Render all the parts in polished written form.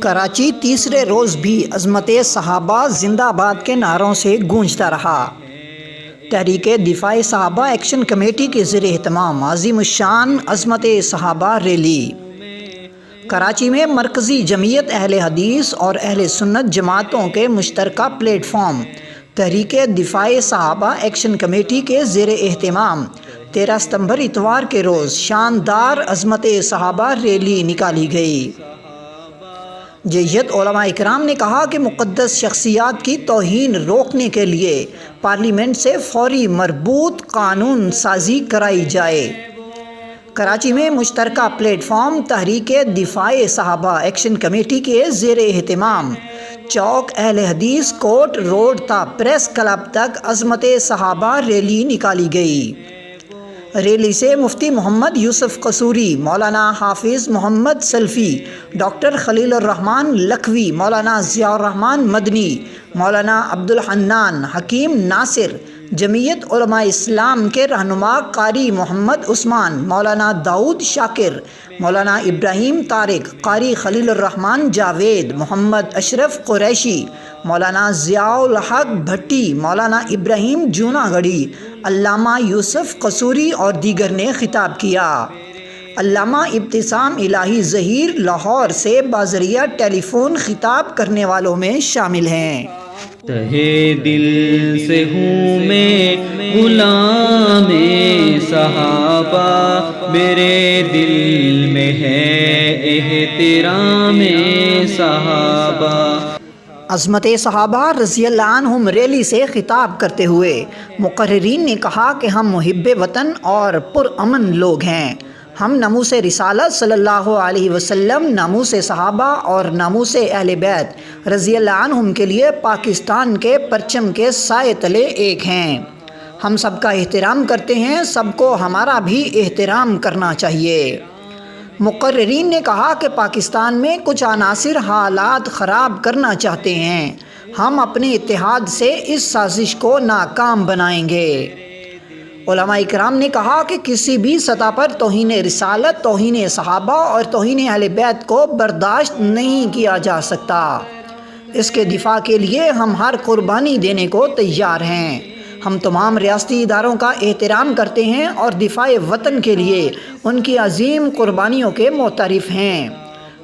کراچی تیسرے روز بھی عظمت صحابہ زندہ باد کے نعروں سے گونجتا رہا۔ تحریک دفاع صحابہ ایکشن کمیٹی کے زیر اہتمام عظیم الشان عظمت صحابہ ریلی کراچی میں مرکزی جمعیت اہل حدیث اور اہل سنت جماعتوں کے مشترکہ پلیٹ فارم تحریک دفاع صحابہ ایکشن کمیٹی کے زیر اہتمام 13 ستمبر اتوار کے روز شاندار عظمت صحابہ ریلی نکالی گئی۔ جیت علماء اکرام نے کہا کہ مقدس شخصیات کی توہین روکنے کے لیے پارلیمنٹ سے فوری مربوط قانون سازی کرائی جائے۔ کراچی میں مشترکہ پلیٹ فارم تحریک دفاع صحابہ ایکشن کمیٹی کے زیر اہتمام چوک اہل حدیث کوٹ روڈ تا پریس کلب تک عظمت صحابہ ریلی نکالی گئی۔ ریلی سے مفتی محمد یوسف قصوری، مولانا حافظ محمد سلفی، ڈاکٹر خلیل الرحمن لکھوی، مولانا ضیاء الرحمن مدنی، مولانا عبدالحنان حکیم ناصر، جمعیت علماء اسلام کے رہنما قاری محمد عثمان، مولانا داؤد شاکر، مولانا ابراہیم طارق، قاری خلیل الرحمن جاوید، محمد اشرف قریشی، مولانا ضیاء الحق بھٹی، مولانا ابراہیم جوناگڑھی، علامہ یوسف قصوری اور دیگر نے خطاب کیا۔ علامہ ابتسام الہی ظہیر لاہور سے بذریعہ ٹیلی فون خطاب کرنے والوں میں شامل ہیں۔ تہے دل سے ہوں میں غلام صحابہ، میرے دل میں ہے احترام صحابہ۔ عظمت صحابہ رضی اللہ عنہم ریلی سے خطاب کرتے ہوئے مقررین نے کہا کہ ہم محب وطن اور پرامن لوگ ہیں۔ ہم ناموس رسالت صلی اللہ علیہ وسلم، ناموس صحابہ اور ناموس اہل بیت رضی اللہ عنہم کے لیے پاکستان کے پرچم کے سائے تلے ایک ہیں۔ ہم سب کا احترام کرتے ہیں، سب کو ہمارا بھی احترام کرنا چاہیے۔ مقررین نے کہا کہ پاکستان میں کچھ عناصر حالات خراب کرنا چاہتے ہیں، ہم اپنے اتحاد سے اس سازش کو ناکام بنائیں گے۔ علماء اکرام نے کہا کہ کسی بھی سطح پر توہین رسالت، توہین صحابہ اور توہین اہل بیت کو برداشت نہیں کیا جا سکتا۔ اس کے دفاع کے لیے ہم ہر قربانی دینے کو تیار ہیں۔ ہم تمام ریاستی اداروں کا احترام کرتے ہیں اور دفاع وطن کے لیے ان کی عظیم قربانیوں کے معترف ہیں۔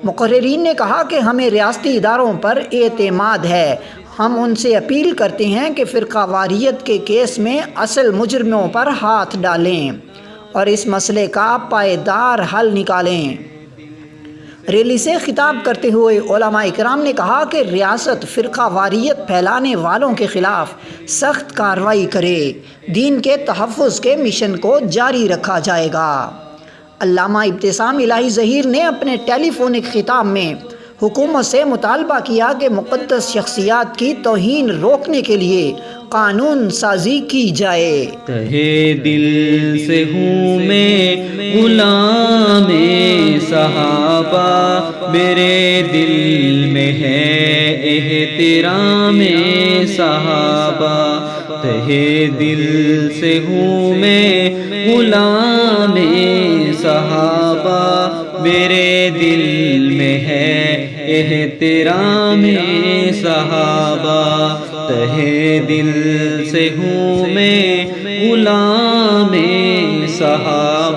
مقررین نے کہا کہ ہمیں ریاستی اداروں پر اعتماد ہے۔ ہم ان سے اپیل کرتے ہیں کہ فرقہ واریت کے کیس میں اصل مجرموں پر ہاتھ ڈالیں اور اس مسئلے کا پائیدار حل نکالیں۔ ریلی سے خطاب کرتے ہوئے علماء اکرام نے کہا کہ ریاست فرقہ واریت پھیلانے والوں کے خلاف سخت کارروائی کرے، دین کے تحفظ کے مشن کو جاری رکھا جائے گا۔ علامہ ابتسام الہی ظہیر نے اپنے ٹیلی فونک خطاب میں حکومت سے مطالبہ کیا کہ مقدس شخصیات کی توہین روکنے کے لیے قانون سازی کی جائے۔ تہے دل سے ہوں میں غلام صحابہ، میرے دل میں ہے احترام صحابہ۔ تہے دل سے ہوں میں غلام صحابہ، میرے دل میں ہے احترام صحابہ۔ تہے دل سے ہوں میں غلام صحابہ۔